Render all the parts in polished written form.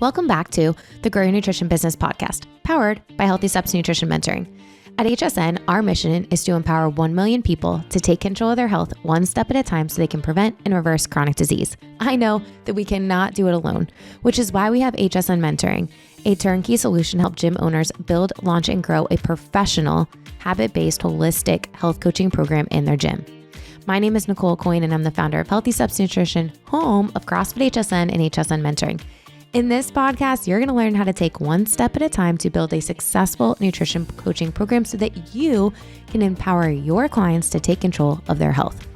Welcome back to the Grow Your Nutrition Business podcast, powered by Healthy Steps Nutrition Mentoring. At HSN, our mission is to empower 1 million people to take control of their health one step at a time so they can prevent and reverse chronic disease. I know that we cannot do it alone, which is why we have HSN Mentoring, a turnkey solution to help gym owners build, launch, and grow a professional, habit-based, holistic health coaching program in their gym. My name is Nicole Aucoin, and I'm the founder of Healthy Steps Nutrition, home of CrossFit HSN and HSN Mentoring. In this podcast, you're going to learn how to take one step at a time to build a successful nutrition coaching program so that you can empower your clients to take control of their health.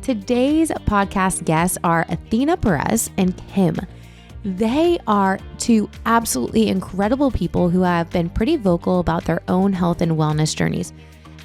Today's podcast guests are Athena, Perez, and Kim. They are two absolutely incredible people who have been pretty vocal about their own health and wellness journeys.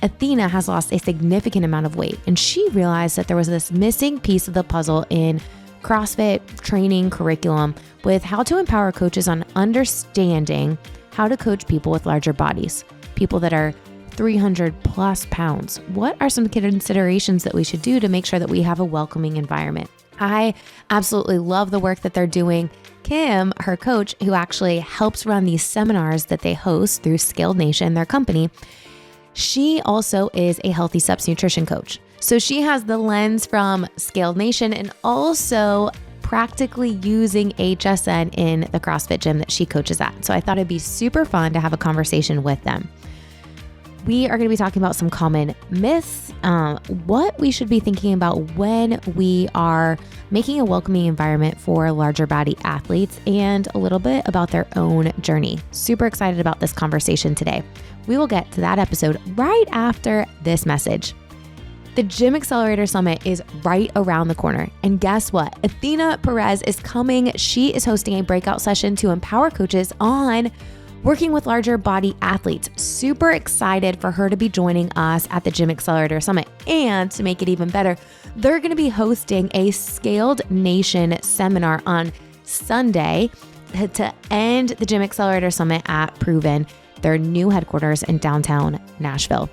Athena has lost a significant amount of weight, and she realized that there was this missing piece of the puzzle in CrossFit training curriculum with how to empower coaches on understanding how to coach people with larger bodies, people that are 300 plus pounds. What are some considerations that we should do to make sure that we have a welcoming environment? I absolutely love the work that they're doing. Kim, her coach, who actually helps run these seminars that they host through Scaled Nation, their company, she also is a Healthy Steps nutrition coach. So she has the lens from Scaled Nation and also practically using HSN in the CrossFit gym that she coaches at. So I thought it'd be super fun to have a conversation with them. We are going to be talking about some common myths, what we should be thinking about when we are making a welcoming environment for larger body athletes, and a little bit about their own journey. Super excited about this conversation today. We will get to that episode right after this message. The Gym Accelerator Summit is right around the corner. And guess what? Athena Perez is coming. She is hosting a breakout session to empower coaches on working with larger body athletes. Super excited for her to be joining us at the Gym Accelerator Summit. And to make it even better, they're going to be hosting a Scaled Nation seminar on Sunday to end the Gym Accelerator Summit at Proven, their new headquarters in downtown Nashville.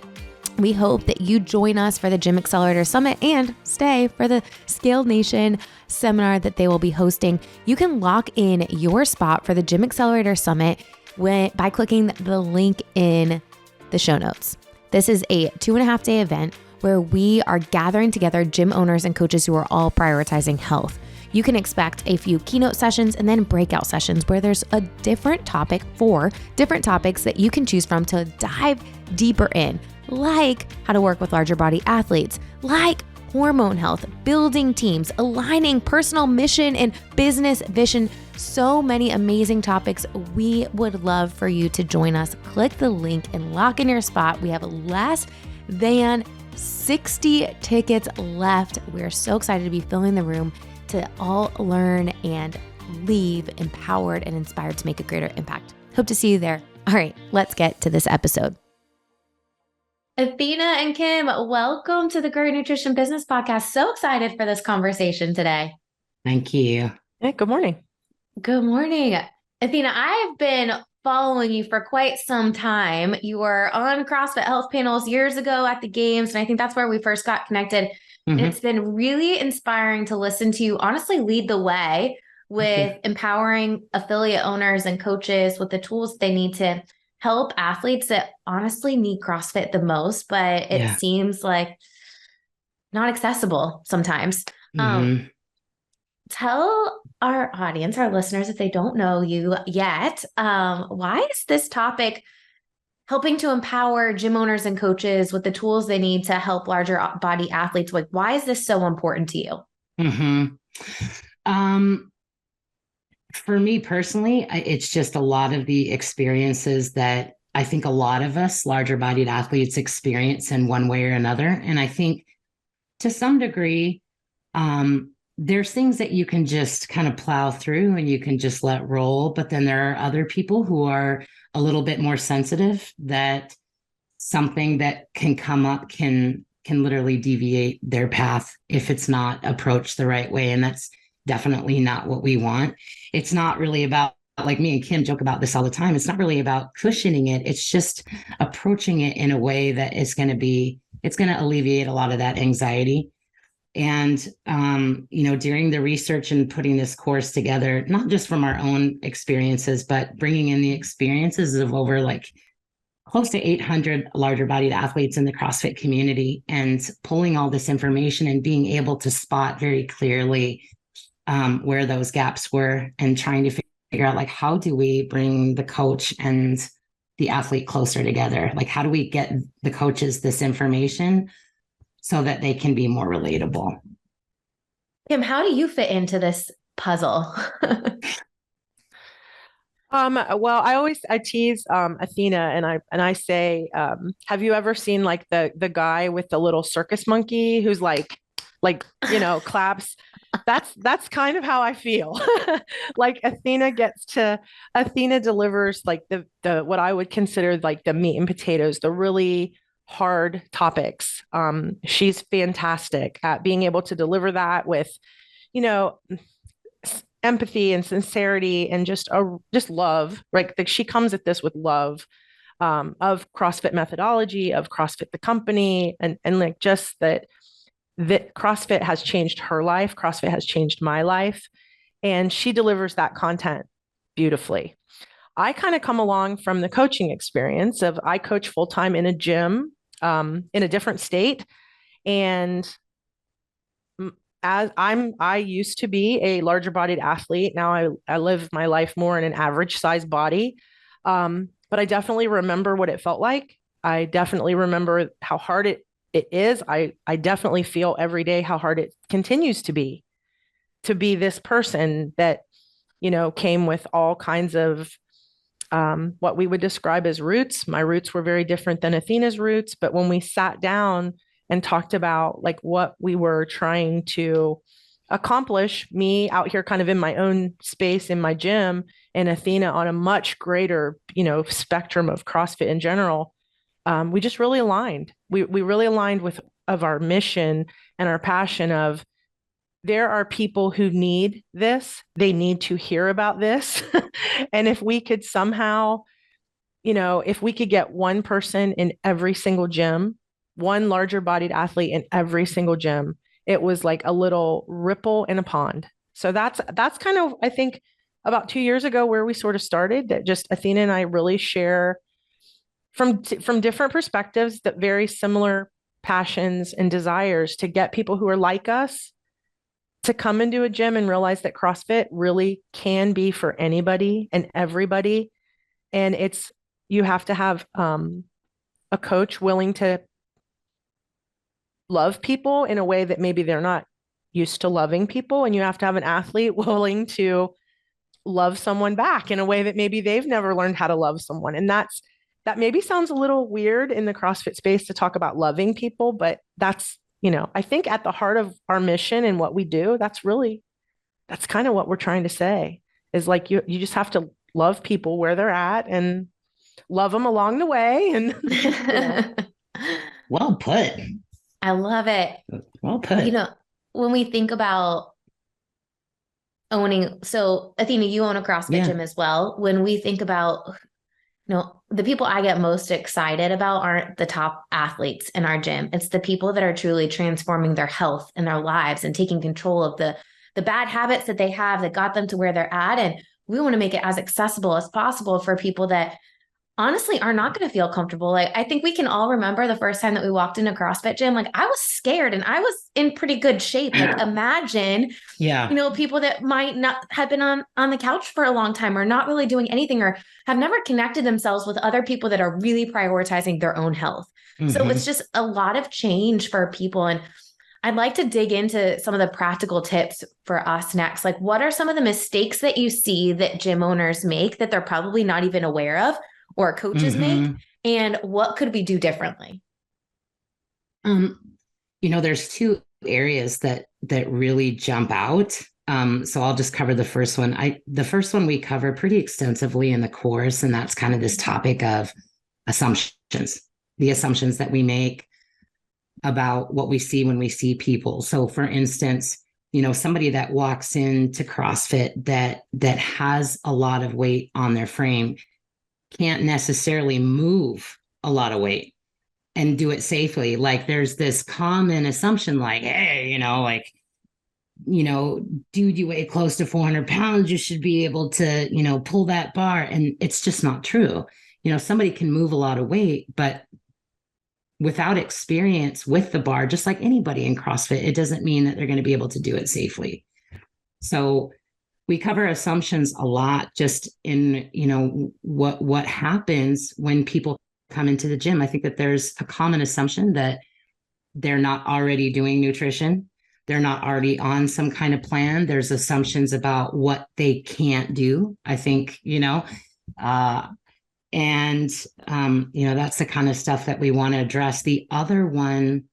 We hope that you join us for the Gym Accelerator Summit and stay for the Scaled Nation seminar that they will be hosting. You can lock in your spot for the Gym Accelerator Summit by clicking the link in the show notes. This is a 2.5-day event where we are gathering together gym owners and coaches who are all prioritizing health. You can expect a few keynote sessions and then breakout sessions where there's a different topic, 4 different topics that you can choose from to dive deeper in, like how to work with larger body athletes, like hormone health, building teams, aligning personal mission and business vision. So many amazing topics. We would love for you to join us. Click the link and lock in your spot. We have less than 60 tickets left. We're so excited to be filling the room to all learn and leave empowered and inspired to make a greater impact. Hope to see you there. All right, let's get to this episode. Athena and Kim, welcome to the Grow Your Nutrition Business podcast. So excited for this conversation today. Thank you. Hey, good morning. Good morning. Athena, I've been following you for quite some time. You were on CrossFit Health panels years ago at the games, and I think that's where we first got connected. And it's been really inspiring to listen to you honestly lead the way with empowering affiliate owners and coaches with the tools they need to help athletes that honestly need CrossFit the most, but it seems like not accessible sometimes. Tell our audience, our listeners, if they don't know you yet, why is this topic helping to empower gym owners and coaches with the tools they need to help larger body athletes? Like, why is this so important to you? For me personally, it's just a lot of the experiences that I think a lot of us larger bodied athletes experience in one way or another. And I think to some degree, there's things that you can just kind of plow through and you can just let roll. But then there are other people who are a little bit more sensitive, that something that can come up can literally deviate their path if it's not approached the right way. And that's definitely not what we want. It's not really about, like me and Kim joke about this all the time, it's not really about cushioning it. It's just approaching it in a way that is going to alleviate a lot of that anxiety. And, during the research and putting this course together, not just from our own experiences, but bringing in the experiences of over like close to 800 larger bodied athletes in the CrossFit community, and pulling all this information and being able to spot very clearly where those gaps were, and trying to figure out, like, how do we bring the coach and the athlete closer together? Like, how do we get the coaches this information so that they can be more relatable? Kim, how do you fit into this puzzle? Well, I tease Athena, and I say, have you ever seen like the guy with the little circus monkey who's like claps? That's kind of how I feel. Like Athena delivers like the what I would consider like the meat and potatoes, the really hard topics. She's fantastic at being able to deliver that with, empathy and sincerity and just love, right? Like she comes at this with love of CrossFit methodology, of CrossFit the company, and like just that CrossFit has changed her life. CrossFit has changed my life. And she delivers that content beautifully. I kind of come along from the coaching experience of I coach full-time in a gym in a different state. And I used to be a larger bodied athlete. Now I live my life more in an average size body. But I definitely remember what it felt like. I definitely remember how hard it is. I definitely feel every day how hard it continues to be this person that, came with all kinds of what we would describe as roots. My roots were very different than Athena's roots. But when we sat down and talked about like what we were trying to accomplish, me out here kind of in my own space in my gym, and Athena on a much greater, spectrum of CrossFit in general, we just really aligned. We really aligned with our mission and our passion of there are people who need this. They need to hear about this. And if we could somehow, if we could get one person in every single gym, one larger bodied athlete in every single gym, it was like a little ripple in a pond. So that's kind of, I think, about 2 years ago where we sort of started, that just Athena and I really share from different perspectives that very similar passions and desires to get people who are like us to come into a gym and realize that CrossFit really can be for anybody and everybody. And you have to have a coach willing to love people in a way that maybe they're not used to loving people. And you have to have an athlete willing to love someone back in a way that maybe they've never learned how to love someone. And that maybe sounds a little weird in the CrossFit space to talk about loving people, but that's, I think at the heart of our mission and what we do, that's kind of what we're trying to say is like, you just have to love people where they're at and love them along the way. And Well put. I love it. Well put. When we think about owning, so Athena, you own a CrossFit gym as well. When we think about, the people I get most excited about aren't the top athletes in our gym. It's the people that are truly transforming their health and their lives and taking control of the bad habits that they have that got them to where they're at. And we want to make it as accessible as possible for people that honestly are not going to feel comfortable. Like, I think we can all remember the first time that we walked in a CrossFit gym. Like, I was scared and I was in pretty good shape. Like, imagine, people that might not have been on the couch for a long time or not really doing anything or have never connected themselves with other people that are really prioritizing their own health. Mm-hmm. So it's just a lot of change for people. And I'd like to dig into some of the practical tips for us next. Like, what are some of the mistakes that you see that gym owners make that they're probably not even aware of, or coaches make, and what could we do differently? There's two areas that really jump out. So I'll just cover the first one. The first one we cover pretty extensively in the course, and that's kind of this topic of assumptions, the assumptions that we make about what we see when we see people. So for instance, somebody that walks into CrossFit that has a lot of weight on their frame can't necessarily move a lot of weight. and do it safely. Like there's this common assumption like, hey, dude, you weigh close to 400 pounds, you should be able to, pull that bar. And it's just not true. Somebody can move a lot of weight, but without experience with the bar, just like anybody in CrossFit, it doesn't mean that they're going to be able to do it safely. So we cover assumptions a lot just in, what happens when people come into the gym. I think that there's a common assumption that they're not already doing nutrition. They're not already on some kind of plan. There's assumptions about what they can't do, I think, that's the kind of stuff that we want to address. The other one,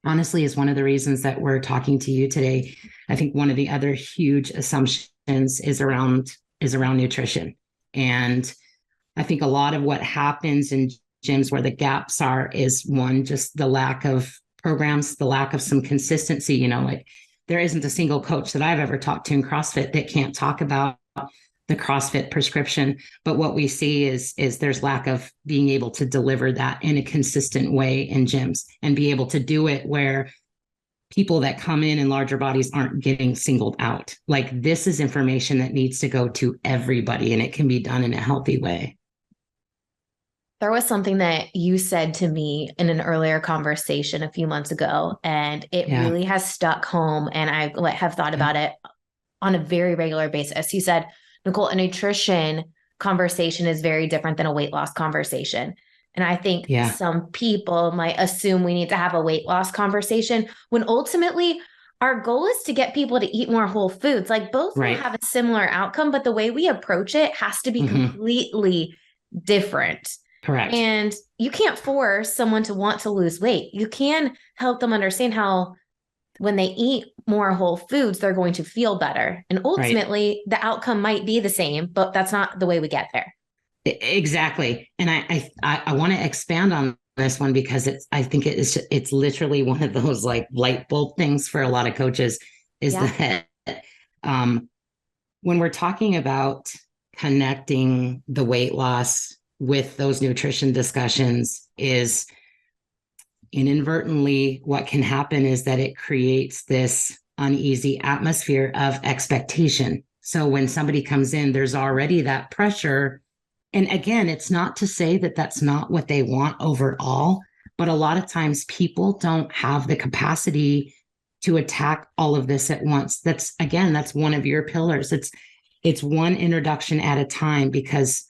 honestly, is one of the reasons that we're talking to you today. I think one of the other huge assumptions is around nutrition. And I think a lot of what happens in gyms where the gaps are is one, just the lack of programs, the lack of some consistency. Like there isn't a single coach that I've ever talked to in CrossFit that can't talk about the CrossFit prescription. But what we see is there's lack of being able to deliver that in a consistent way in gyms and be able to do it where people that come in larger bodies aren't getting singled out. Like this is information that needs to go to everybody, and it can be done in a healthy way. There was something that you said to me in an earlier conversation a few months ago, and it really has stuck home. And I have thought about it on a very regular basis. You said, Nicole, a nutrition conversation is very different than a weight loss conversation. And I think some people might assume we need to have a weight loss conversation when ultimately our goal is to get people to eat more whole foods. Like both will have a similar outcome, but the way we approach it has to be completely different. Correct. And you can't force someone to want to lose weight. You can help them understand how when they eat more whole foods, they're going to feel better. And ultimately the outcome might be the same, but that's not the way we get there. Exactly. And I want to expand on this one because I think it's literally one of those like light bulb things for a lot of coaches is that when we're talking about connecting the weight loss with those nutrition discussions is inadvertently what can happen is that it creates this uneasy atmosphere of expectation. So when somebody comes in, there's already that pressure. And again, it's not to say that that's not what they want overall, but a lot of times people don't have the capacity to attack all of this at once. That's one of your pillars. It's one introduction at a time, because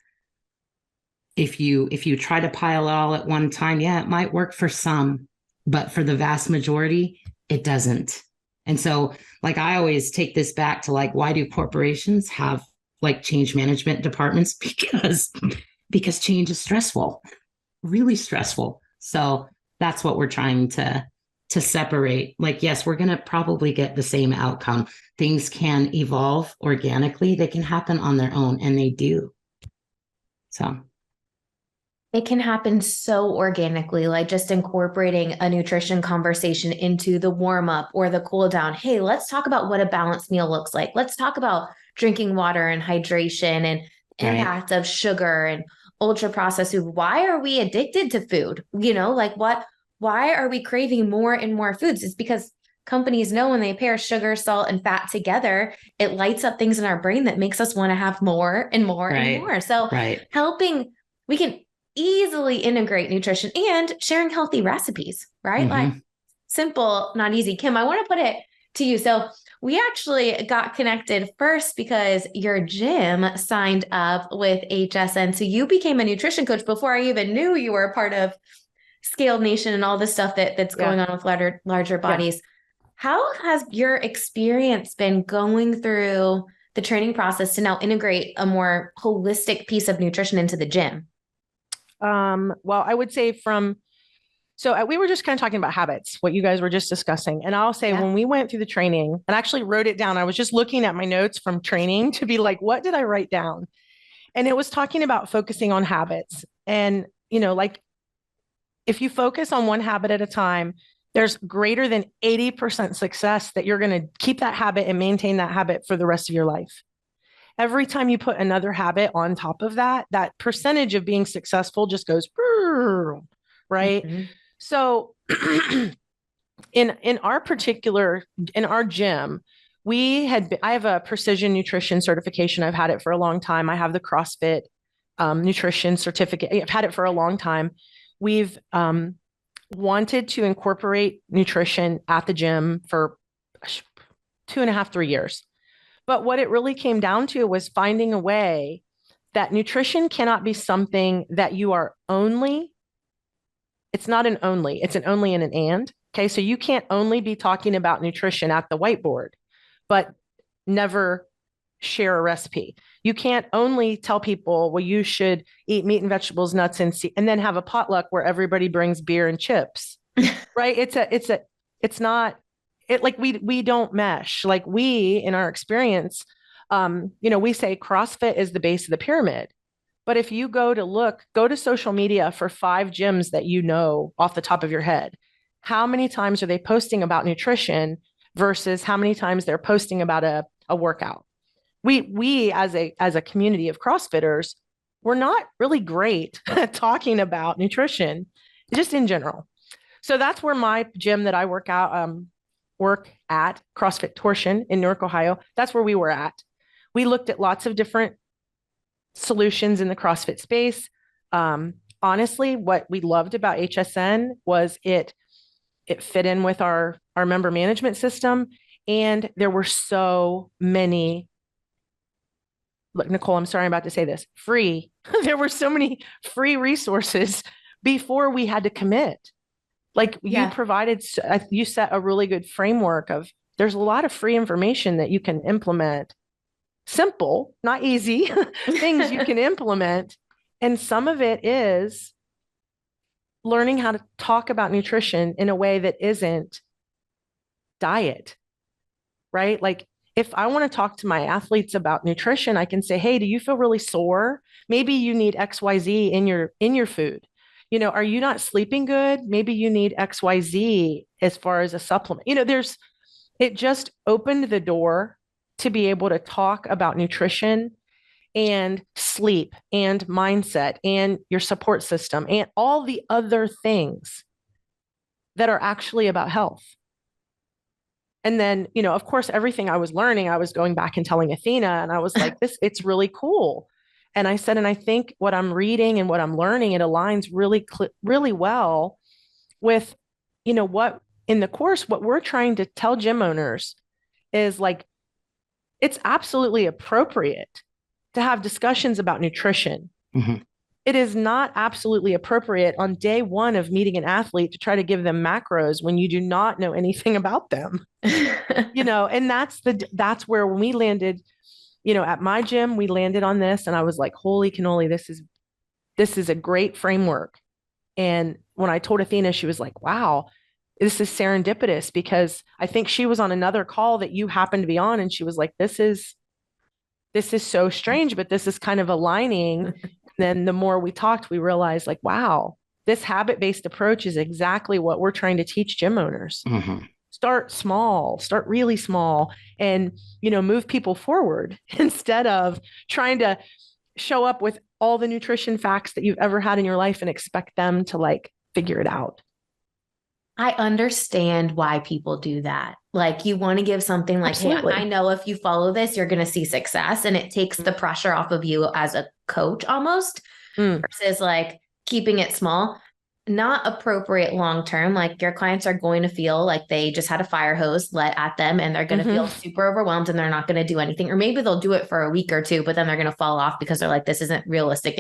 if you try to pile it all at one time, it might work for some, but for the vast majority, it doesn't. And so like, I always take this back to like, why do corporations have like change management departments? Because change is stressful, really stressful. So that's what we're trying to separate. Like, yes, we're going to probably get the same outcome. Things can evolve organically. They can happen on their own, and they do. So it can happen so organically, like just incorporating a nutrition conversation into the warm up or the cool down. Hey, let's talk about what a balanced meal looks like. Let's talk about drinking water and hydration and impact of sugar and ultra processed food. Why are we addicted to food? Why are we craving more and more foods? It's because companies know when they pair sugar, salt, and fat together, it lights up things in our brain that makes us want to have more and more and more. So we can easily integrate nutrition and sharing healthy recipes, right? Like simple, not easy. Kim, I want to put it to you. So we actually got connected first because your gym signed up with HSN. So you became a nutrition coach before I even knew you were a part of Scaled Nation and all the stuff that's going on with larger bodies. How has your experience been going through the training process to now integrate a more holistic piece of nutrition into the gym? Well, I would say we were just kind of talking about habits, what you guys were just discussing. And I'll say when we went through the training and actually wrote it down, I was just looking at my notes from training to be like, what did I write down? And it was talking about focusing on habits. And, like if you focus on one habit at a time, there's greater than 80% success that you're going to keep that habit and maintain that habit for the rest of your life. Every time you put another habit on top of that, that percentage of being successful just goes, right? Mm-hmm. So in our gym, I have a precision nutrition certification. I've had it for a long time. I have the CrossFit nutrition certificate. I've had it for a long time. We've wanted to incorporate nutrition at the gym for 2.5, 3 years. But what it really came down to was finding a way that nutrition cannot be something that you are only. It's not an only, it's an only and an and. Okay. So you can't only be talking about nutrition at the whiteboard, but never share a recipe. You can't only tell people, well, you should eat meat and vegetables, nuts and then have a potluck where everybody brings beer and chips. Right. It's not it like we don't mesh. Like we, in our experience, we say CrossFit is the base of the pyramid. But if you go to social media for 5 gyms that you know off the top of your head, how many times are they posting about nutrition versus how many times they're posting about a workout? We as a community of CrossFitters, we're not really great at talking about nutrition, just in general. So that's where my gym that I work at, CrossFit Torsion in Newark, Ohio. That's where we were at. We looked at lots of different solutions in the CrossFit space. Honestly, what we loved about HSN was it fit in with our member management system. And there were so many, look, Nicole, I'm sorry, I'm about to say this, free. There were so many free resources before we had to commit. Like you set a really good framework of, there's a lot of free information that you can implement. Simple, not easy things you can implement. And some of it is learning how to talk about nutrition in a way that isn't diet, right? Like if I want to talk to my athletes about nutrition, I can say, hey, do you feel really sore? Maybe you need XYZ in your food. Are you not sleeping good? Maybe you need XYZ as far as a supplement. It just opened the door to be able to talk about nutrition and sleep and mindset and your support system and all the other things that are actually about health. And then, of course, everything I was learning, I was going back and telling Athena, and I was like, it's really cool. And I said, and I think what I'm reading and what I'm learning, it aligns really well with, what in the course, what we're trying to tell gym owners is like, it's absolutely appropriate to have discussions about nutrition. Mm-hmm. It is not absolutely appropriate on day one of meeting an athlete to try to give them macros when you do not know anything about them. And that's where when we landed, at my gym, we landed on this and I was like, holy cannoli, this is a great framework. And when I told Athena, she was like, wow, this is serendipitous, because I think she was on another call that you happened to be on. And she was like, this is so strange, but this is kind of aligning. Then the more we talked, we realized like, wow, this habit-based approach is exactly what we're trying to teach gym owners. Mm-hmm. Start small, start really small, and, move people forward instead of trying to show up with all the nutrition facts that you've ever had in your life and expect them to like figure it out. I understand why people do that. Like you want to give something like, Absolutely. hey, I know if you follow this, you're going to see success. And it takes the pressure off of you as a coach almost versus like keeping it small, not appropriate long-term. Like your clients are going to feel like they just had a fire hose let at them and they're going to feel super overwhelmed and they're not going to do anything. Or maybe they'll do it for a week or two, but then they're going to fall off because they're like, this isn't realistic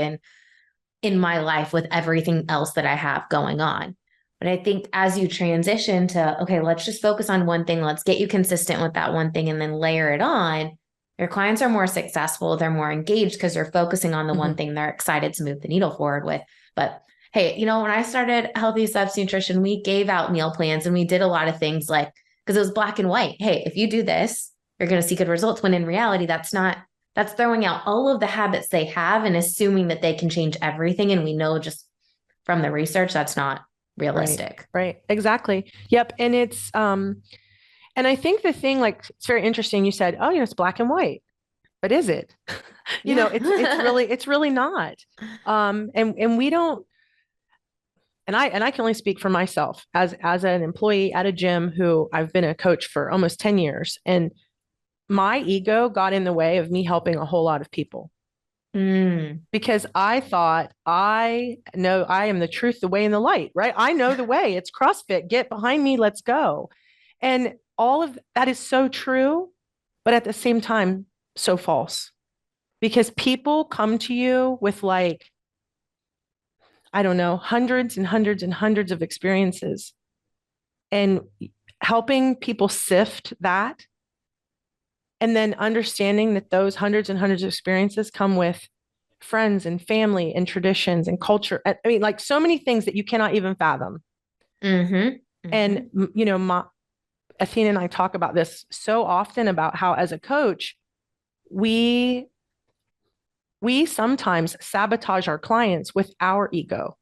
in my life with everything else that I have going on. But I think as you transition to, okay, let's just focus on one thing. Let's get you consistent with that one thing and then layer it on. Your clients are more successful. They're more engaged because they're focusing on the one thing they're excited to move the needle forward with. But hey, when I started Healthy Steps Nutrition, we gave out meal plans and we did a lot of things like, because it was black and white. Hey, if you do this, you're going to see good results. When in reality, that's throwing out all of the habits they have and assuming that they can change everything. And we know just from the research, that's not realistic. Right. Exactly. Yep. And it's, and I think the thing, like, it's very interesting. You said, oh, it's black and white, but is it, it's really not. And we don't, and I can only speak for myself as an employee at a gym who I've been a coach for almost 10 years. And my ego got in the way of me helping a whole lot of people. Because I thought, I know I am the truth, the way, and the light, right? I know the way. It's CrossFit. Get behind me. Let's go. And all of that is so true, but at the same time, so false. Because people come to you with like, I don't know, hundreds and hundreds and hundreds of experiences, and helping people sift that, and then understanding that those hundreds and hundreds of experiences come with friends and family and traditions and culture. I mean, like so many things that you cannot even fathom. And, you know, Athena and I talk about this so often about how as a coach, we sometimes sabotage our clients with our ego,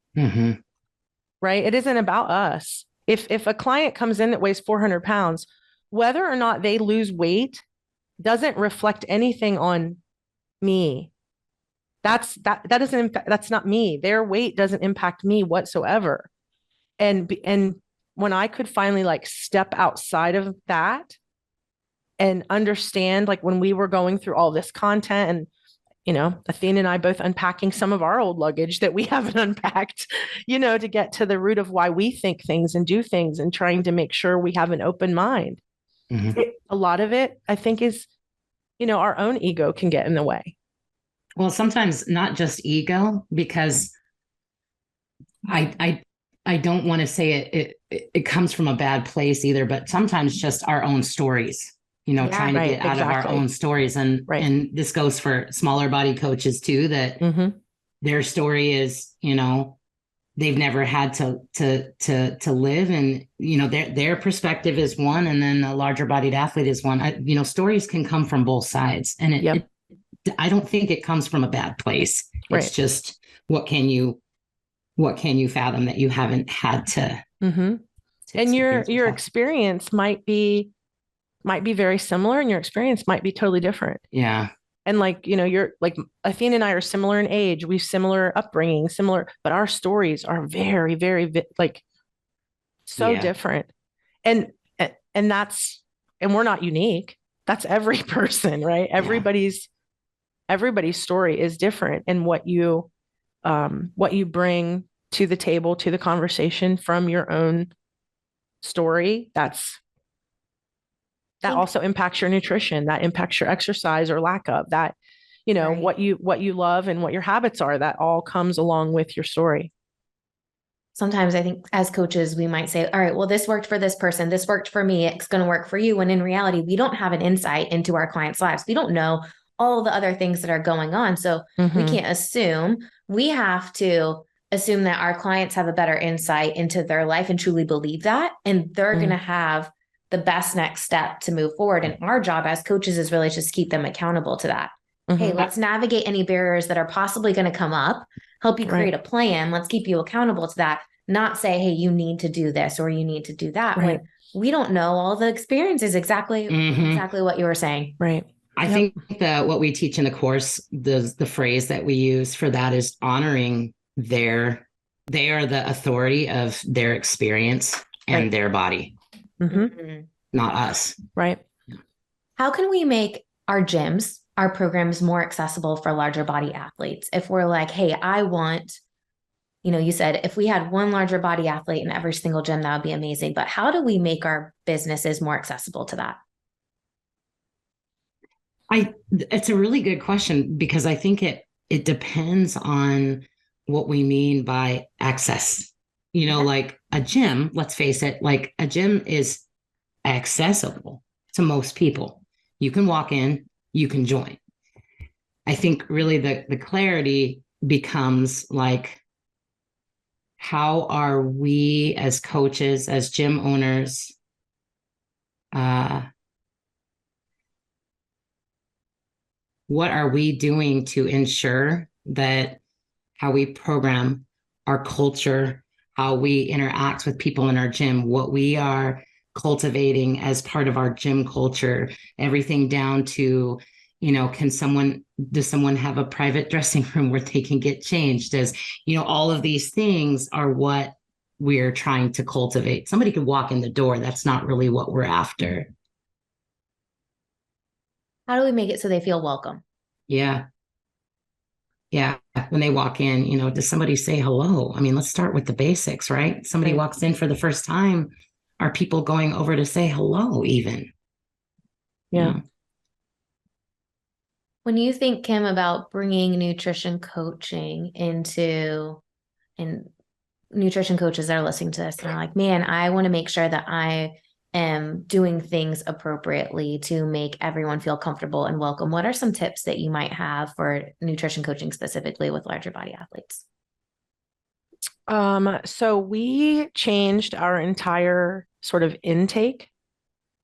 right? It isn't about us. If a client comes in that weighs 400 pounds, whether or not they lose weight doesn't reflect anything on me. That's not me. Their weight doesn't impact me whatsoever. And when I could finally like step outside of that and understand, like when we were going through all this content, and you know, Athena and I both unpacking some of our old luggage that we haven't unpacked, you know, to get to the root of why we think things and do things, and trying to make sure we have an open mind. A lot of it, I think, is, you know, our own ego can get in the way. Well, sometimes not just ego, because I don't want to say it comes from a bad place either, but sometimes just our own stories, you know, trying to get out of our own stories. And this goes for smaller body coaches too, that their story is, you know, they've never had to live, and, you know, their perspective is one, and then a larger bodied athlete is one. You know, stories can come from both sides, and I don't think it comes from a bad place. It's just, what can you fathom that you haven't had to? And your experience might be very similar, and your experience might be totally different. Yeah. And like, you know, you're like, Athena and I are similar in age. We've similar upbringing, but our stories are very, very like so different. And we're not unique. That's every person, right? Everybody's story is different. And what you bring to the table, to the conversation from your own story, that also impacts your nutrition, that impacts your exercise or lack of that, you know, what you love and what your habits are, that all comes along with your story. Sometimes I think as coaches, we might say, all right, well, this worked for this person, this worked for me, it's going to work for you. When in reality, we don't have an insight into our clients' lives. We don't know all the other things that are going on. So we can't assume. We have to assume that our clients have a better insight into their life and truly believe that, and they're going to have the best next step to move forward. And our job as coaches is really just keep them accountable to that. Hey, let's navigate any barriers that are possibly going to come up, help you create a plan. Let's keep you accountable to that. Not say, hey, you need to do this or you need to do that. When we don't know all the experiences, exactly what you were saying. Right. I think that what we teach in the course, the phrase that we use for that is honoring they are the authority of their experience and their body, not us. Right. How can we make our gyms, our programs more accessible for larger body athletes? If we're like, hey, I want, you know, you said if we had one larger body athlete in every single gym, that would be amazing. But how do we make our businesses more accessible to that? It's a really good question, because I think it depends on what we mean by access. You know, like a gym, let's face it, like a gym is accessible to most people. You can walk in, you can join. I think really the clarity becomes like, how are we as coaches, as gym owners, what are we doing to ensure that how we program our culture, how we interact with people in our gym, what we are cultivating as part of our gym culture, everything down to, you know, does someone have a private dressing room where they can get changed? All of these things are what we're trying to cultivate. Somebody could walk in the door. That's not really what we're after. How do we make it so they feel welcome? Yeah. Yeah. When they walk in, does somebody say hello? I mean, let's start with the basics, right? Somebody walks in for the first time. Are people going over to say hello even? Yeah. When you think, Kim, about bringing nutrition coaching into, and nutrition coaches that are listening to this and are like, man, I want to make sure that I am doing things appropriately to make everyone feel comfortable and welcome. What are some tips that you might have for nutrition coaching specifically with larger body athletes? So we changed our entire sort of intake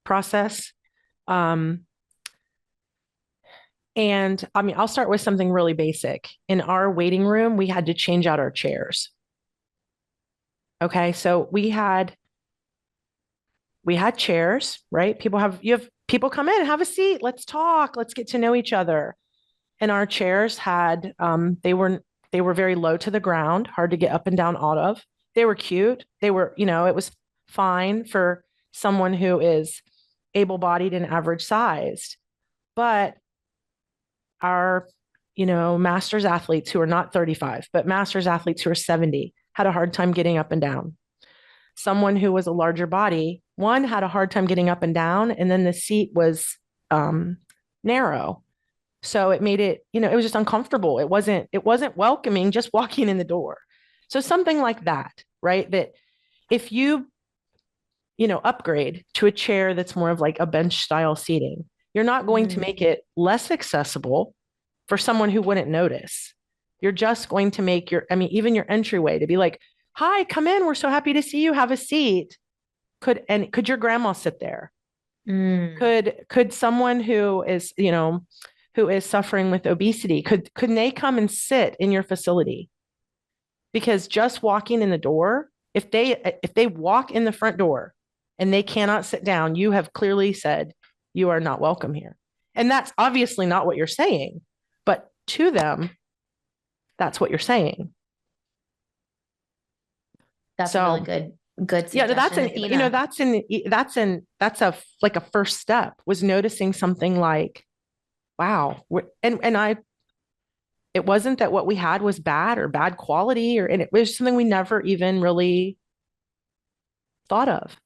process. And I mean, I'll start with something really basic. In our waiting room, we had to change out our chairs. Okay. So we had chairs, right? People come in and have a seat. Let's talk. Let's get to know each other. And our chairs had, they were very low to the ground, hard to get up and down out of. They were cute. They were, it was fine for someone who is able-bodied and average sized. But our, masters athletes who are not 35, but masters athletes who are 70 had a hard time getting up and down. Someone who was a larger body, one had a hard time getting up and down, and then the seat was narrow. So it made it, it was just uncomfortable. It wasn't welcoming just walking in the door. So something like that, right? That if you, upgrade to a chair that's more of like a bench style seating, you're not going to make it less accessible for someone who wouldn't notice. You're just going to make even your entryway to be like, hi, come in. We're so happy to see you. Have a seat. Could your grandma sit there? Could someone who is, who is suffering with obesity, could they come and sit in your facility? Because just walking in the door, if they walk in the front door and they cannot sit down, you have clearly said you are not welcome here. And that's obviously not what you're saying, but to them, that's what you're saying. That's a really good suggestion. That's a first step, was noticing something like, wow. It wasn't that what we had was bad or bad quality, and it was something we never even really thought of.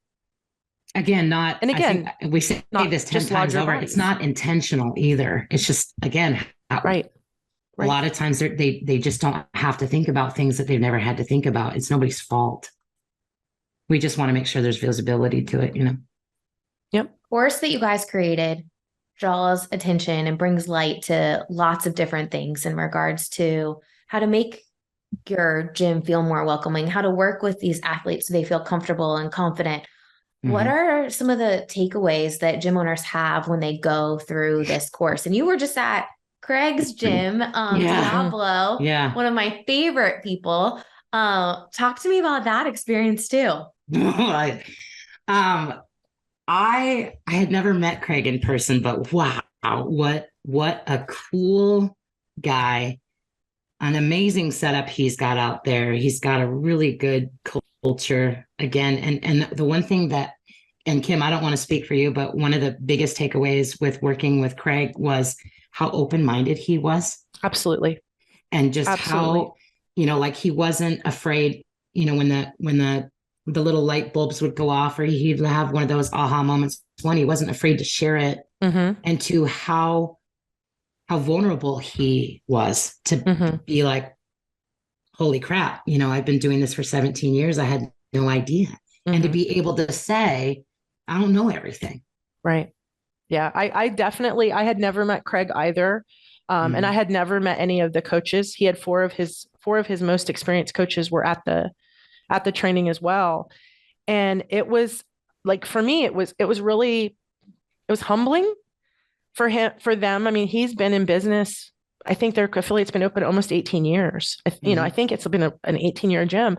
Again, we say not this 10 times over. Bodies. It's not intentional either. It's just, again, right. A lot of times they just don't have to think about things that they've never had to think about. It's nobody's fault. We just want to make sure there's visibility to it, Yep. Course that you guys created draws attention and brings light to lots of different things in regards to how to make your gym feel more welcoming, how to work with these athletes so they feel comfortable and confident. What are some of the takeaways that gym owners have when they go through this course? And you were just at Craig's gym, Diablo, one of my favorite people. Talk to me about that experience too. I had never met Craig in person, but wow, what a cool guy. An amazing setup he's got out there. He's got a really good culture again. And the one thing that, and Kim, I don't want to speak for you, but one of the biggest takeaways with working with Craig was how open-minded he was. Absolutely. And just how, like he wasn't afraid, when the little light bulbs would go off, or he'd have one of those aha moments. One, he wasn't afraid to share it. And two, how vulnerable he was to be like, holy crap, I've been doing this for 17 years. I had no idea. And to be able to say, I don't know everything. Right. Yeah. I had never met Craig either. And I had never met any of the coaches. He had four of his most experienced coaches were at the training as well. And it was like, for me, it was humbling for them. I mean, he's been in business. I think their affiliate's been open almost 18 years. I think it's been an 18-year gym.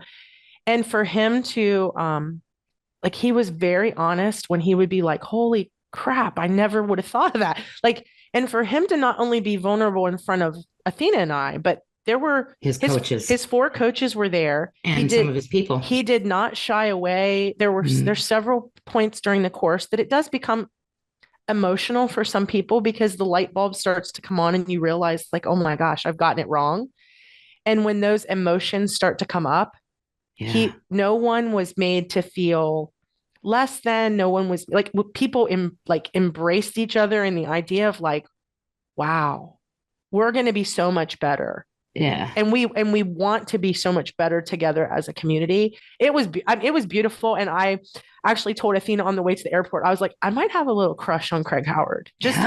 And for him to, he was very honest when he would be like, holy crap, I never would have thought of that. And for him to not only be vulnerable in front of Athena and I, but there were his coaches. His 4 coaches were there. And some of his people. He did not shy away. There's several points during the course that it does become emotional for some people because the light bulb starts to come on and you realize like, oh my gosh, I've gotten it wrong. And when those emotions start to come up, no one was made to feel less than. No one was like, people embraced each other in the idea of like, wow, we're going to be so much better. Yeah. And we want to be so much better together as a community. It was beautiful. And I actually told Athena on the way to the airport, I was like, I might have a little crush on Craig Howard. He was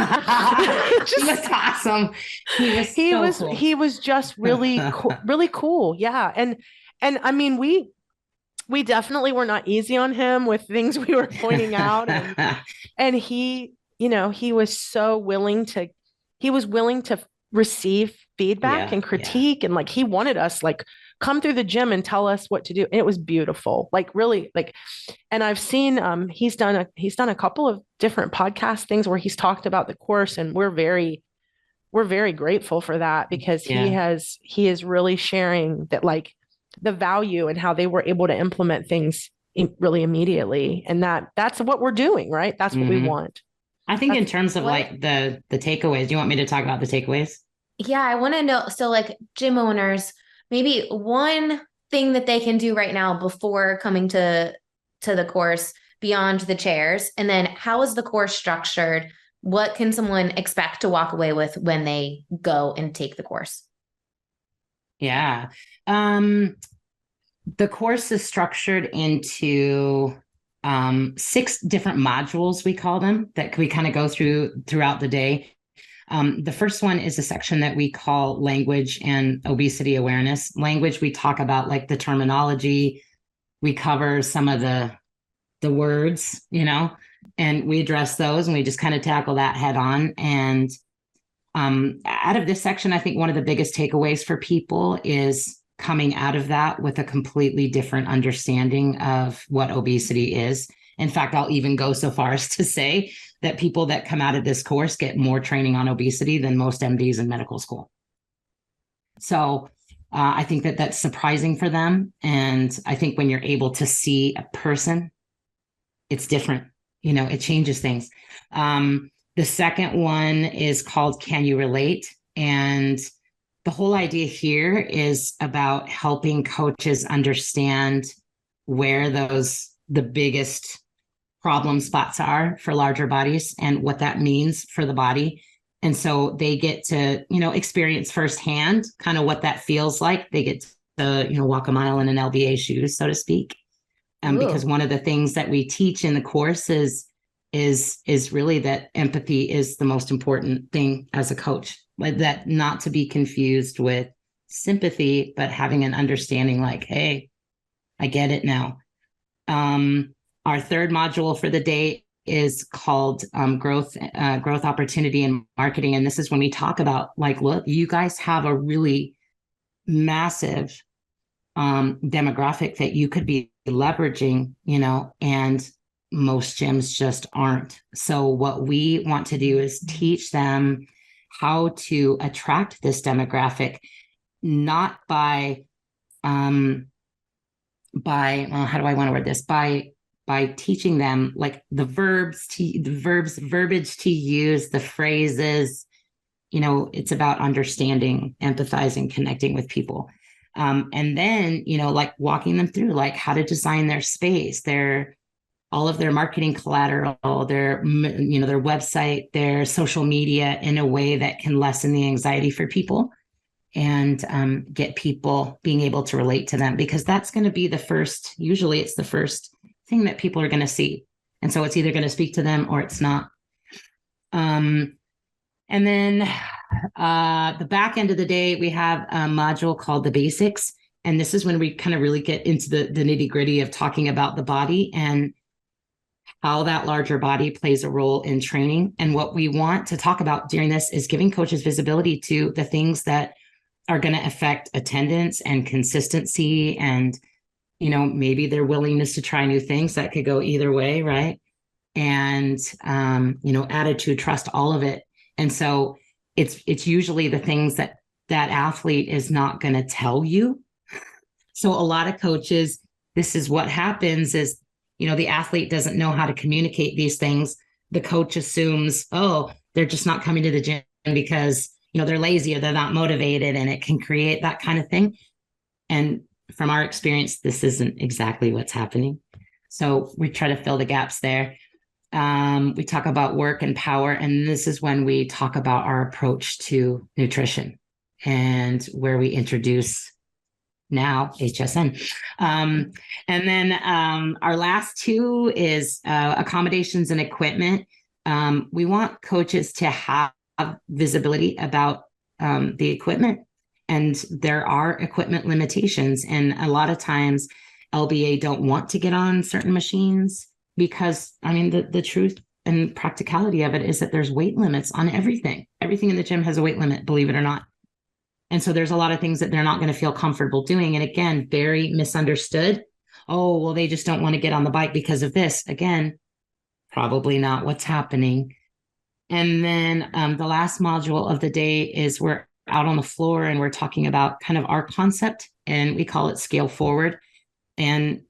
awesome. He was just really really cool. Yeah. And I mean, we definitely were not easy on him with things we were pointing out. And he, he was so willing to receive feedback and critique. And like, he wanted us like, come through the gym and tell us what to do. And it was beautiful. Like really like, and I've seen, he's done a couple of different podcast things where he's talked about the course, and we're very grateful for that because he is really sharing that like the value and how they were able to implement things really immediately. And that's what we're doing, right? That's what we want. I think in terms of like the takeaways, do you want me to talk about the takeaways? Yeah, I want to know. So like gym owners, maybe one thing that they can do right now before coming to the course beyond the chairs. And then how is the course structured? What can someone expect to walk away with when they go and take the course? Yeah. The course is structured into 6 different modules, we call them, that we kind of go throughout the day. The first one is a section that we call language and obesity awareness. Language, we talk about like the terminology. We cover some of the words, and we address those, and we just kind of tackle that head on. And out of this section, I think one of the biggest takeaways for people is coming out of that with a completely different understanding of what obesity is. In fact, I'll even go so far as to say that people that come out of this course get more training on obesity than most MDs in medical school. So I think that that's surprising for them. And I think when you're able to see a person, it's different. It changes things. The second one is called Can You Relate? And the whole idea here is about helping coaches understand where the biggest problem spots are for larger bodies and what that means for the body. And so they get to, experience firsthand kind of what that feels like. They get to, walk a mile in an LBA shoes, so to speak. Because one of the things that we teach in the course is really that empathy is the most important thing as a coach. Like that, not to be confused with sympathy, but having an understanding like, hey, I get it now. Our third module for the day is called growth opportunity and marketing. And this is when we talk about like, look, you guys have a really massive demographic that you could be leveraging, and most gyms just aren't. So what we want to do is teach them how to attract this demographic, not by how do I want to word this? By teaching them like the verbiage to use, the phrases, it's about understanding, empathizing, connecting with people. And then, like walking them through like how to design their space, all of their marketing collateral, their website, their social media in a way that can lessen the anxiety for people and get people being able to relate to them, because that's going to be usually it's the first thing that people are going to see. And so it's either going to speak to them or it's not. And then the back end of the day, we have a module called the basics. And this is when we kind of really get into the nitty gritty of talking about the body and how that larger body plays a role in training. And what we want to talk about during this is giving coaches visibility to the things that are going to affect attendance and consistency and, maybe their willingness to try new things. That could go either way, right? And, attitude, trust, all of it. And so it's usually the things that that athlete is not going to tell you. So a lot of coaches, this is what happens is, the athlete doesn't know how to communicate these things. The coach assumes, oh, they're just not coming to the gym because, they're lazy or they're not motivated, and it can create that kind of thing. And from our experience, this isn't exactly what's happening. So we try to fill the gaps there. We talk about work and power, and this is when we talk about our approach to nutrition and where we introduce now HSN. And then our last two is accommodations and equipment. We want coaches to have visibility about the equipment, and there are equipment limitations. And a lot of times LBA don't want to get on certain machines because, the truth and practicality of it is that there's weight limits on everything. Everything in the gym has a weight limit, believe it or not. And so there's a lot of things that they're not going to feel comfortable doing. And again, very misunderstood. Oh, well, they just don't want to get on the bike because of this. Again, probably not what's happening. And then the last module of the day is we're out on the floor and we're talking about kind of our concept, and we call it scale forward. And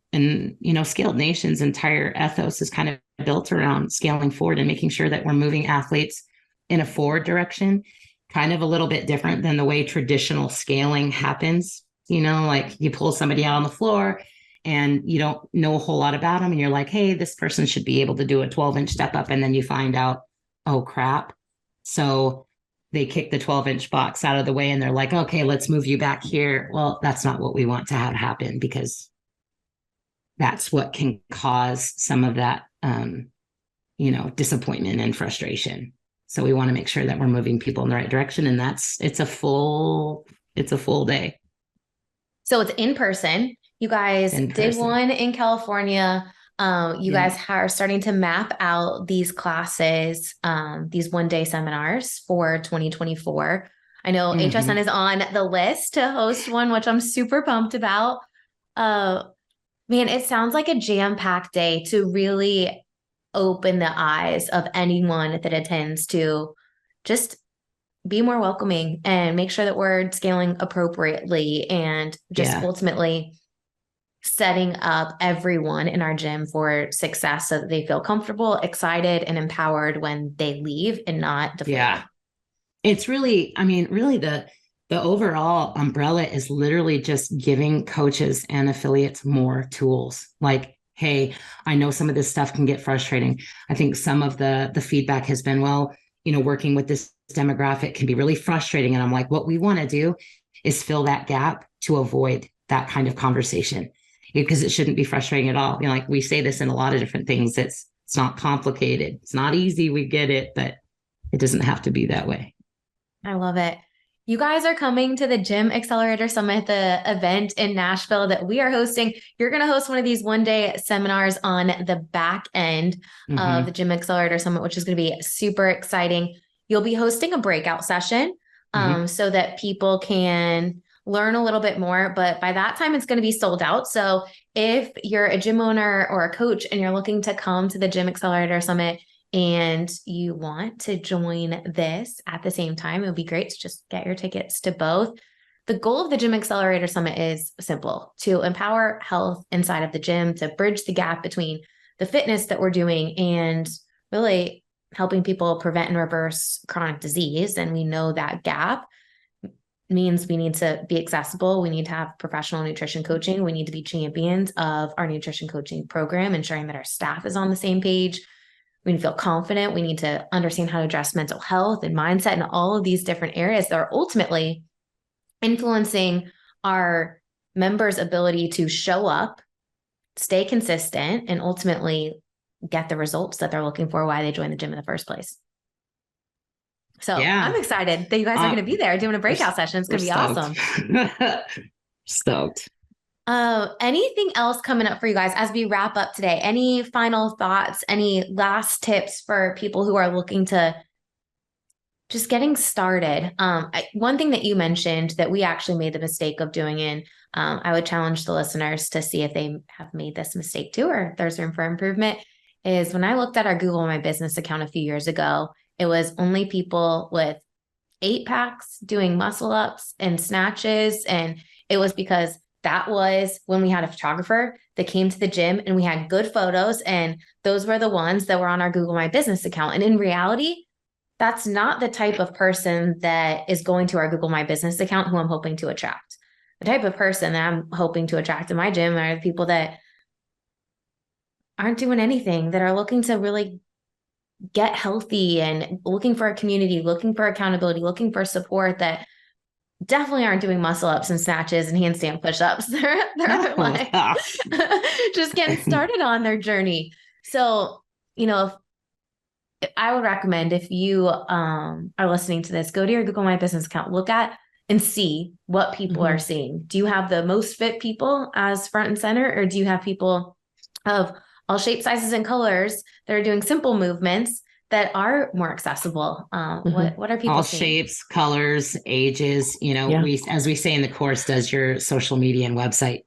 Scaled Nation's entire ethos is kind of built around scaling forward and making sure that we're moving athletes in a forward direction, kind of a little bit different than the way traditional scaling happens. Like you pull somebody out on the floor and you don't know a whole lot about them, and you're like, hey, this person should be able to do a 12-inch step up. And then you find out, oh, crap. So they kick the 12-inch box out of the way and they're like, okay, let's move you back here. Well, that's not what we want to have happen, because that's what can cause some of that, disappointment and frustration. So we want to make sure that we're moving people in the right direction. And it's a full day. So it's in person. You guys did one in California. You guys are starting to map out these classes, these one-day seminars for 2024. I know HSN is on the list to host one, which I'm super pumped about. Man, it sounds like a jam-packed day to really open the eyes of anyone that attends to just be more welcoming and make sure that we're scaling appropriately, and just ultimately setting up everyone in our gym for success so that they feel comfortable, excited, and empowered when they leave, and not deflated. Yeah. It's really, really the overall umbrella is literally just giving coaches and affiliates more tools. Like, hey, I know some of this stuff can get frustrating. I think some of the feedback has been, well, working with this demographic can be really frustrating. And I'm like, what we want to do is fill that gap to avoid that kind of conversation, because it shouldn't be frustrating at all. Like we say this in a lot of different things. It's not complicated. It's not easy. We get it, but it doesn't have to be that way. I love it. You guys are coming to the Gym Accelerator Summit, the event in Nashville that we are hosting. You're going to host one of these one-day seminars on the back end of the Gym Accelerator Summit, which is going to be super exciting. You'll be hosting a breakout session so that people can learn a little bit more, but by that time it's going to be sold out. So if you're a gym owner or a coach and you're looking to come to the Gym Accelerator Summit and you want to join this at the same time, it would be great to just get your tickets to both. The goal of the Gym Accelerator Summit is simple: to empower health inside of the gym, to bridge the gap between the fitness that we're doing and really helping people prevent and reverse chronic disease. And we know that gap means we need to be accessible. We need to have professional nutrition coaching. We need to be champions of our nutrition coaching program, ensuring that our staff is on the same page. We need to feel confident. We need to understand how to address mental health and mindset and all of these different areas that are ultimately influencing our members' ability to show up, stay consistent, and ultimately get the results that they're looking for, why they joined the gym in the first place. So I'm excited that you guys are going to be there doing a breakout session. It's going to be awesome. Stoked. Anything else coming up for you guys as we wrap up today? Any final thoughts, any last tips for people who are looking to just getting started? One thing that you mentioned that we actually made the mistake of doing, and I would challenge the listeners to see if they have made this mistake too, or if there's room for improvement, is when I looked at our Google My Business account a few years ago, it was only people with 8-packs doing muscle ups and snatches. And it was because that was when we had a photographer that came to the gym and we had good photos. And those were the ones that were on our Google My Business account. And in reality, that's not the type of person that is going to our Google My Business account who I'm hoping to attract. The type of person that I'm hoping to attract in my gym are the people that aren't doing anything, that are looking to really get healthy and looking for a community, looking for accountability, looking for support, that definitely aren't doing muscle ups and snatches and handstand push-ups. They're like just getting started on their journey. So, if I would recommend, if you are listening to this, go to your Google My Business account, look at and see what people are seeing. Do you have the most fit people as front and center, or do you have people of all shapes, sizes, and colors that are doing simple movements that are more accessible? What are people all seeing? shapes, colors, ages? As we say in the course, does your social media and website,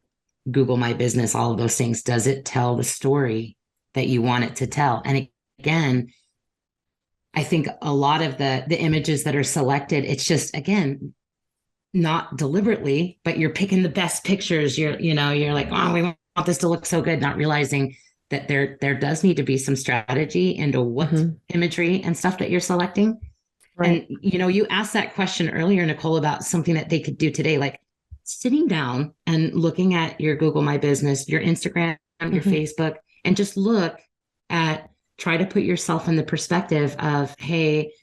Google My Business, all of those things, does it tell the story that you want it to tell? And again, I think a lot of the images that are selected, it's just, again, not deliberately, but you're picking the best pictures. You're like, oh, we want this to look so good, not realizing that there does need to be some strategy into what imagery and stuff that you're selecting. Right. And, you asked that question earlier, Nicole, about something that they could do today, like sitting down and looking at your Google My Business, your Instagram, your Facebook, and just try to put yourself in the perspective of, hey,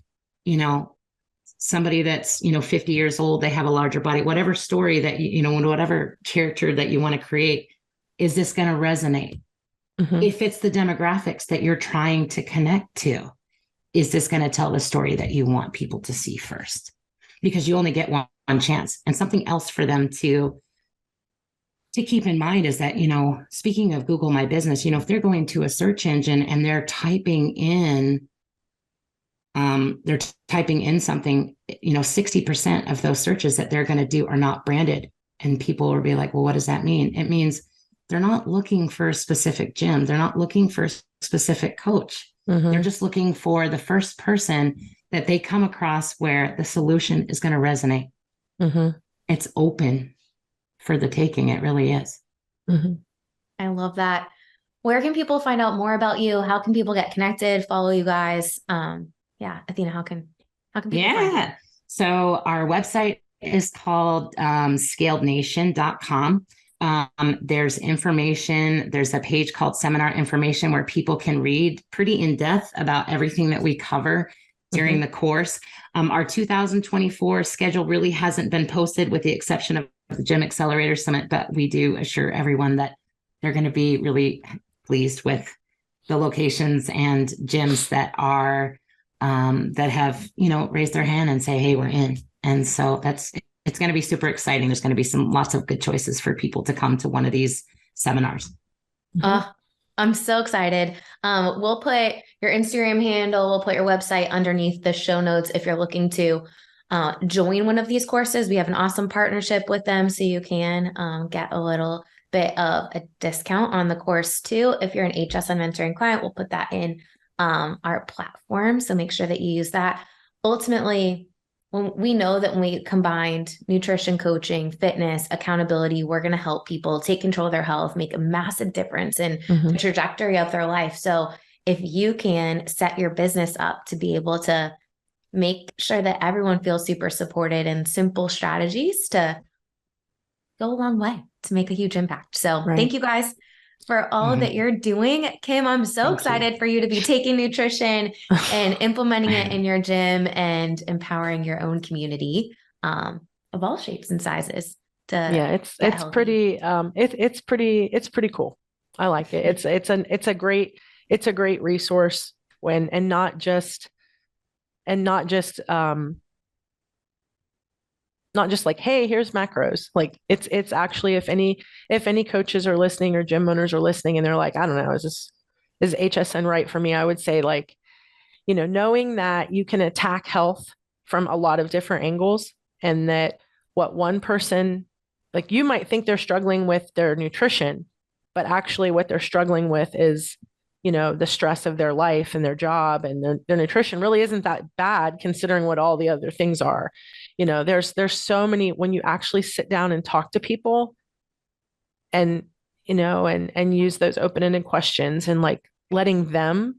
somebody that's, 50 years old, they have a larger body, whatever story that, whatever character that you want to create, is this going to resonate? If it's the demographics that you're trying to connect to, is this going to tell the story that you want people to see first? Because you only get one chance. And something else for them to keep in mind is that, speaking of Google My Business, if they're going to a search engine and they're typing in something, 60% of those searches that they're going to do are not branded. And people will be like, well, what does that mean? It means they're not looking for a specific gym. They're not looking for a specific coach. They're just looking for the first person that they come across where the solution is going to resonate. It's open for the taking. It really is. I love that. Where can people find out more about you? How can people get connected, follow you guys? Athena, how can people find you? So our website is called scalednation.com. There's information. There's a page called Seminar Information where people can read pretty in depth about everything that we cover during the course. Our 2024 schedule really hasn't been posted with the exception of the Gym Accelerator Summit, but we do assure everyone that they're going to be really pleased with the locations and gyms that are that have, raised their hand and say, hey, we're in. And so it's going to be super exciting. There's going to be lots of good choices for people to come to one of these seminars. I'm so excited. We'll put your Instagram handle, we'll put your website underneath the show notes if you're looking to join one of these courses. We have an awesome partnership with them, so you can get a little bit of a discount on the course too. If you're an HSN mentoring client, we'll put that in our platform. So make sure that you use that. Ultimately, we know that when we combined nutrition coaching, fitness, accountability, we're going to help people take control of their health, make a massive difference in the trajectory of their life. So if you can set your business up to be able to make sure that everyone feels super supported, and simple strategies to go a long way to make a huge impact. So thank you guys for all that you're doing. Kim, I'm so excited for you to be taking nutrition and implementing it in your gym and empowering your own community of all shapes and sizes. It's pretty cool. I like it. It's a great resource and not just like, hey, here's macros. Like it's actually, if any coaches are listening or gym owners are listening and they're like, I don't know, is HSN right for me? I would say, like, knowing that you can attack health from a lot of different angles, and that what one person, like, you might think they're struggling with their nutrition, but actually what they're struggling with is the stress of their life and their job and their nutrition really isn't that bad considering what all the other things are. There's so many, when you actually sit down and talk to people and, and use those open-ended questions and like letting them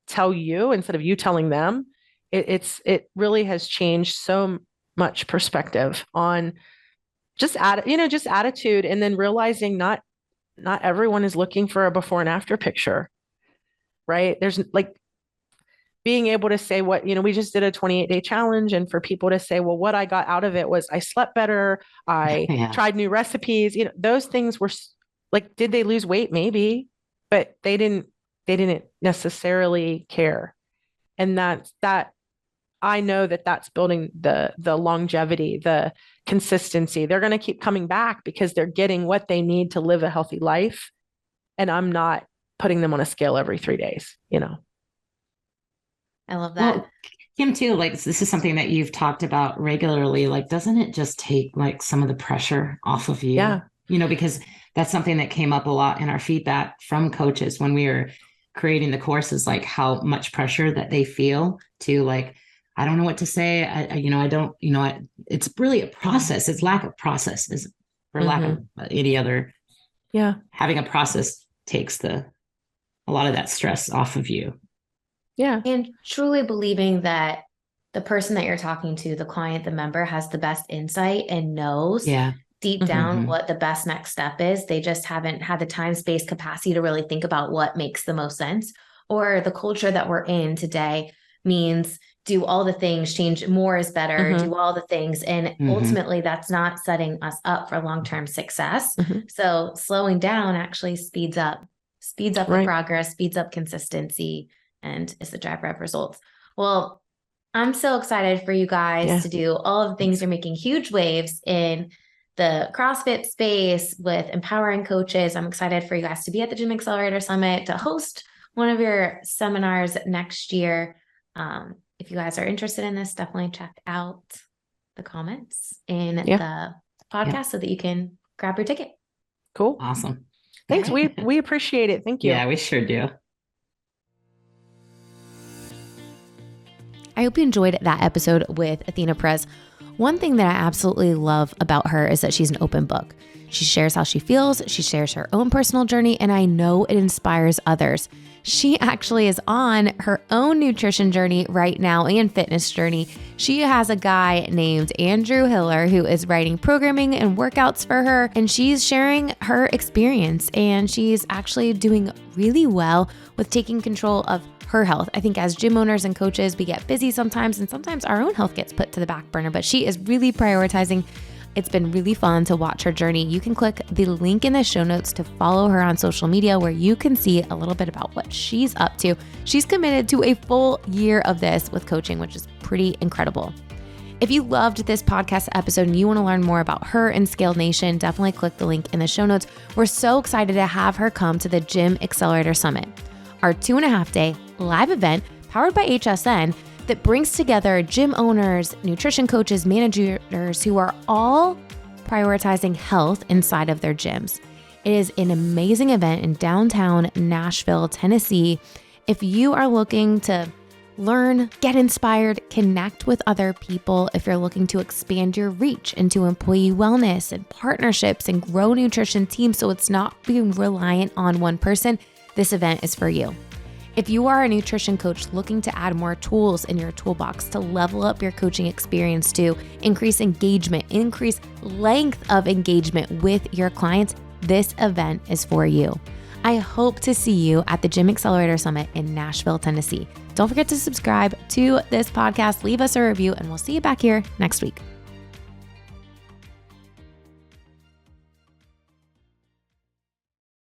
tell you instead of you telling them, it really has changed so much perspective on just attitude, and then realizing not everyone is looking for a before and after picture, right? There's like being able to say what, we just did a 28-day challenge, and for people to say, well, what I got out of it was I slept better. I tried new recipes, those things were like, did they lose weight? Maybe, but they didn't necessarily care. And that I know that's building the longevity, the consistency. They're going to keep coming back because they're getting what they need to live a healthy life. And I'm not putting them on a scale every 3 days, I love that. Well, Kim, too, like this is something that you've talked about regularly. Like, doesn't it just take like some of the pressure off of you? Yeah. Because that's something that came up a lot in our feedback from coaches when we were creating the courses, like how much pressure that they feel to like, I don't know what to say. It's really a process. It's lack of process is for lack of any other. Yeah. Having a process takes a lot of that stress off of you. Yeah. And truly believing that the person that you're talking to, the client, the member, has the best insight and knows deep down what the best next step is. They just haven't had the time, space, capacity to really think about what makes the most sense. Or the culture that we're in today means do all the things, change, more is better, do all the things. And ultimately that's not setting us up for long-term success. So slowing down actually speeds up the progress, speeds up consistency, and is the driver of results. Well, I'm so excited for you guys to do all of the things. You're making huge waves in the CrossFit space with empowering coaches. I'm excited for you guys to be at the Gym Accelerator Summit, to host one of your seminars next year. If you guys are interested in this, definitely check out the comments in the podcast so that you can grab your ticket. Cool. Awesome. Thanks. We appreciate it. Thank you. Yeah, we sure do. I hope you enjoyed that episode with Athena Perez. One thing that I absolutely love about her is that she's an open book. She shares how she feels, she shares her own personal journey, and I know it inspires others. She actually is on her own nutrition journey right now and fitness journey. She has a guy named Andrew Hiller who is writing programming and workouts for her, and she's sharing her experience, and she's actually doing really well with taking control of her health. I think as gym owners and coaches, we get busy sometimes, and sometimes our own health gets put to the back burner, but she is really prioritizing. It's been really fun to watch her journey. You can click the link in the show notes to follow her on social media, where you can see a little bit about what she's up to. She's committed to a full year of this with coaching, which is pretty incredible. If you loved this podcast episode and you want to learn more about her and Scale Nation, definitely click the link in the show notes. We're so excited to have her come to the Gym Accelerator Summit, our 2.5-day live event powered by HSN that brings together gym owners, nutrition coaches, managers who are all prioritizing health inside of their gyms. It is an amazing event in downtown Nashville, Tennessee. If you are looking to learn, get inspired, connect with other people, if you're looking to expand your reach into employee wellness and partnerships and grow nutrition teams so it's not being reliant on one person, this event is for you. If you are a nutrition coach looking to add more tools in your toolbox to level up your coaching experience, to increase engagement, increase length of engagement with your clients, this event is for you. I hope to see you at the Gym Accelerator Summit in Nashville, Tennessee. Don't forget to subscribe to this podcast, leave us a review, and we'll see you back here next week.